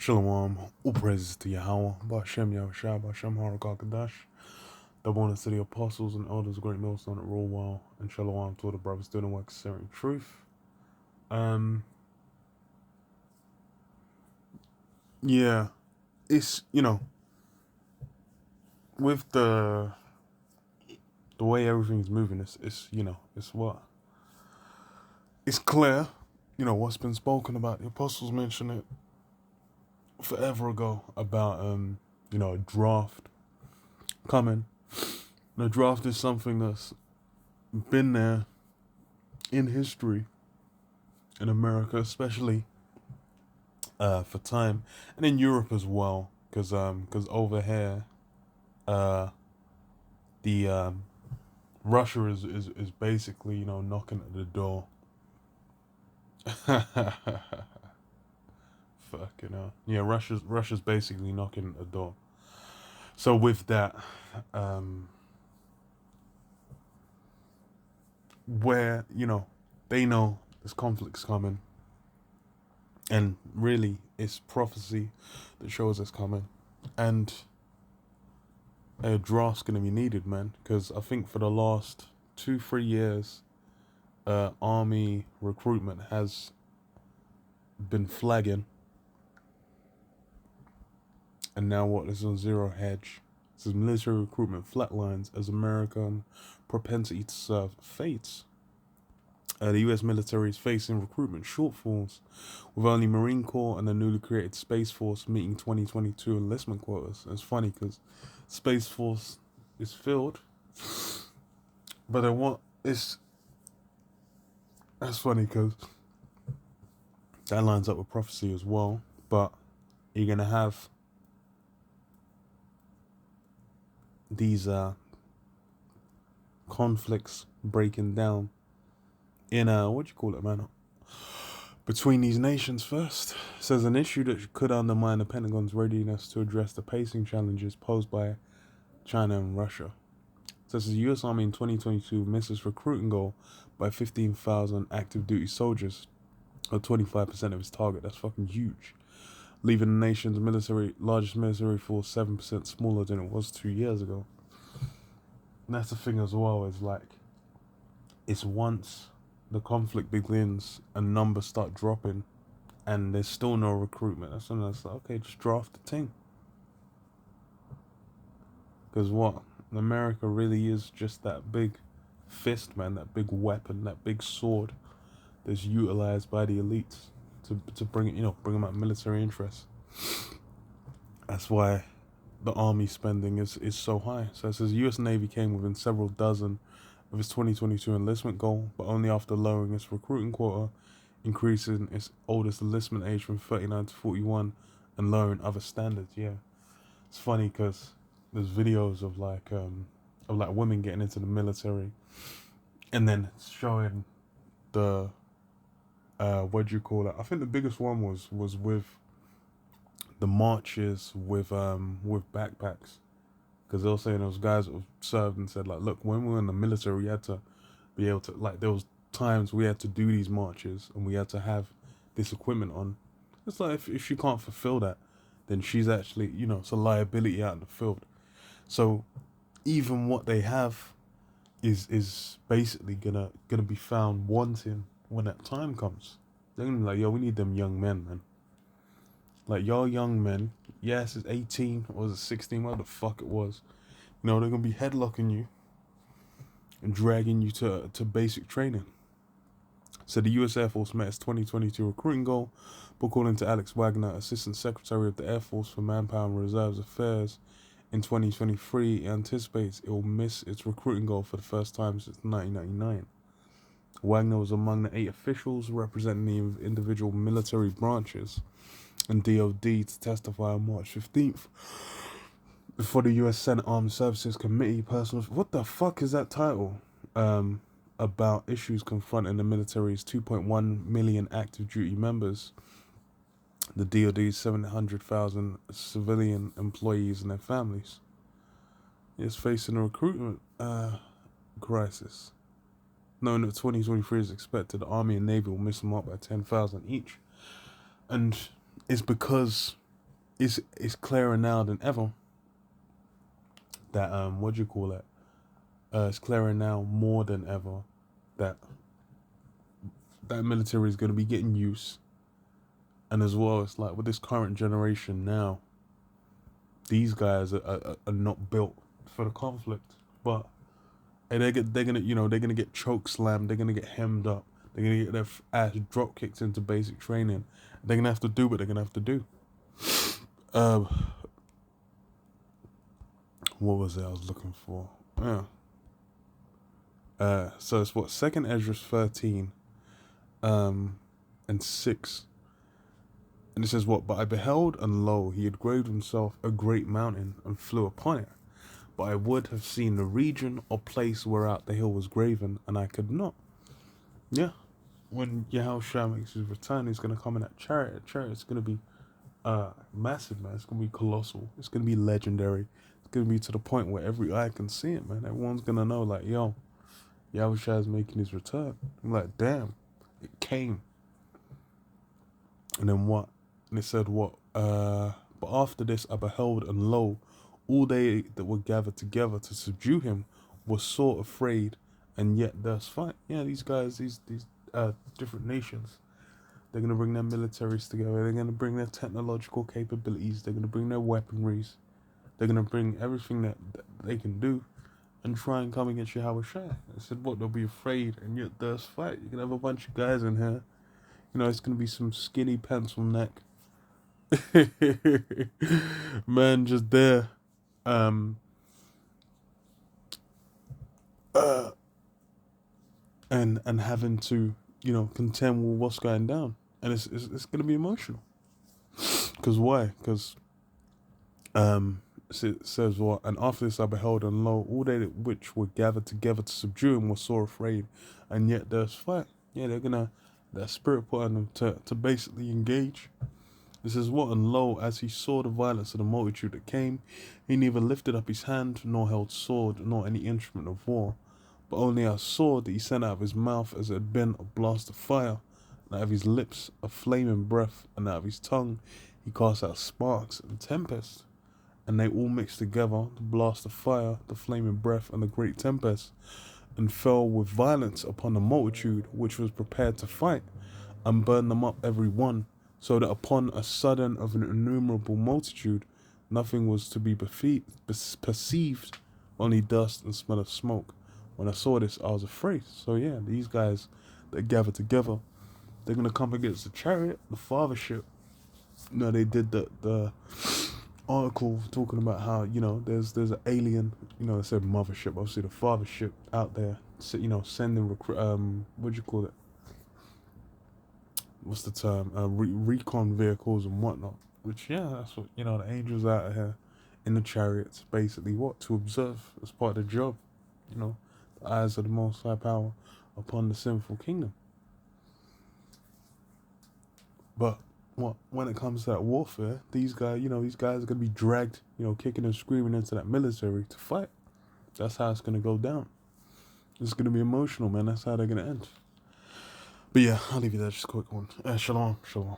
Shalom, all praises to Yahweh, Ba'Shem Yahushua, Ba'Shem Harakakadash, the bonus to the apostles and elders, great millstone at rule well, and Shalom to all the brothers doing the work serving truth. Yeah, it's, with the way everything's moving, it's clear, what's been spoken about. The apostles mentioned it forever ago about, a draft coming. The draft is something that's been there in history in America, especially for time, and in Europe as well, because over here, the Russia is basically knocking at the door. Fucking hell, yeah, Russia's basically knocking at the door. So with that, where they know this conflict's coming. And really, it's prophecy that shows it's coming. And a draft's going to be needed, man. Because I think for the last 2-3 years, army recruitment has been flagging. And now what? This is on zero hedge. It says military recruitment flatlines as American propensity to serve fades. The U.S. military is facing recruitment shortfalls, with only Marine Corps and the newly created Space Force meeting 2022 enlistment quotas. And it's funny because Space Force is filled, but that's funny because that lines up with prophecy as well. But you're gonna have these conflicts breaking down in between these nations first. It says an issue that could undermine the Pentagon's readiness to address the pacing challenges posed by China and Russia. It says the U.S. Army in 2022 misses recruiting goal by 15,000 active duty soldiers, or 25% of its target. That's fucking huge, leaving the nation's largest military force 7% smaller than it was 2 years ago. And that's the thing as well, is like, it's once the conflict begins and numbers start dropping and there's still no recruitment, that's when it's like, okay, just draft the team. Because what? America really is just that big fist, man, that big weapon, that big sword that's utilized by the elites to bring them out military interests. That's why the army spending is so high. So it says the U.S. Navy came within several dozen of its 2022 enlistment goal, but only after lowering its recruiting quota, increasing its oldest enlistment age from 39 to 41, and lowering other standards. Yeah, it's funny because there's videos of like women getting into the military, and then it's showing the what do you call it? I think the biggest one was with the marches with backpacks. Because they were saying those guys that have served and said, like, look, when we were in the military, we had to be able to, like, there was times we had to do these marches and we had to have this equipment on. It's like, if she can't fulfill that, then she's actually, it's a liability out in the field. So even what they have is basically gonna be found wanting when that time comes. They're gonna be like, yo, we need them young men, man. Like, y'all young men, yes, it's 18, or was it 16, whatever the fuck it was. They're going to be headlocking you and dragging you to basic training. So the U.S. Air Force met its 2022 recruiting goal, but according to Alex Wagner, Assistant Secretary of the Air Force for Manpower and Reserves Affairs, in 2023, it anticipates it will miss its recruiting goal for the first time since 1999. Wagner was among the 8 officials representing the individual military branches and DOD to testify on March 15th before the U.S. Senate Armed Services Committee. What the fuck is that title? About issues confronting the military's 2.1 million active duty members, the DOD's 700,000 civilian employees and their families. It's facing a recruitment crisis. Knowing that 2023 is expected, the Army and Navy will miss them up by 10,000 each. And it's because it's clearer now than ever that what do you call it? It's clearer now more than ever that that military is going to be getting used, and as well, it's like with this current generation now, these guys are not built for the conflict, but and they're gonna they're gonna get choke slammed, they're gonna get hemmed up, they're gonna get their ass drop kicked into basic training. They're gonna have to do what they're gonna have to do. Uh, what was it I was looking for? Yeah. So it's what, Second Esdras 13, and 6, and it says what? But I beheld, and lo, he had graved himself a great mountain, and flew upon it. But I would have seen the region or place whereout the hill was graven, and I could not. Yeah, when Yahushua makes his return, he's gonna come in that chariot. That chariot's gonna be massive, man. It's gonna be colossal. It's gonna be legendary. It's gonna be to the point where every eye can see it, man. Everyone's gonna know, like, yo, Yahushua is making his return. I'm like, damn, it came. And then what? And it said what? But after this I beheld, and lo, all they that were gathered together to subdue him were sore afraid, and yet thus fight. Yeah, these guys, these different nations, they're gonna bring their militaries together. They're gonna bring their technological capabilities. They're gonna bring their weaponries. They're gonna bring everything that they can do, and try and come against Yahushua. I said, what? They'll be afraid, and yet thus fight. You can have a bunch of guys in here. It's gonna be some skinny pencil neck man just there, um, and having to contend with what's going down, and it's gonna be emotional. Cause why? Cause it says what? And after this I beheld, and lo, all they which were gathered together to subdue him were sore afraid, and yet there's fight. Yeah, they're gonna that spirit put on them to basically engage. This is what? And lo, as he saw the violence of the multitude that came, he neither lifted up his hand, nor held sword, nor any instrument of war, but only a sword that he sent out of his mouth as it had been a blast of fire, and out of his lips a flaming breath, and out of his tongue he cast out sparks and tempest. And they all mixed together, the blast of fire, the flaming breath, and the great tempest, and fell with violence upon the multitude which was prepared to fight, and burned them up every one, so that upon a sudden of an innumerable multitude nothing was to be perceived, only dust and smell of smoke. When I saw this, I was afraid. So yeah, these guys that gather together, they're gonna come against the chariot, the fathership. They did the article talking about how there's an alien, it said mothership, obviously the fathership out there, sending what do you call it? What's the term? Recon vehicles and whatnot. Which that's what the angels out here in the chariots, basically what to observe as part of the job. The eyes of the Most High Power upon the sinful kingdom. But when it comes to that warfare, these guys are gonna be dragged, kicking and screaming into that military to fight. That's how it's gonna go down. It's gonna be emotional, man. That's how they're gonna end. But yeah, I'll leave you there. Just a quick one. Shalom, shalom.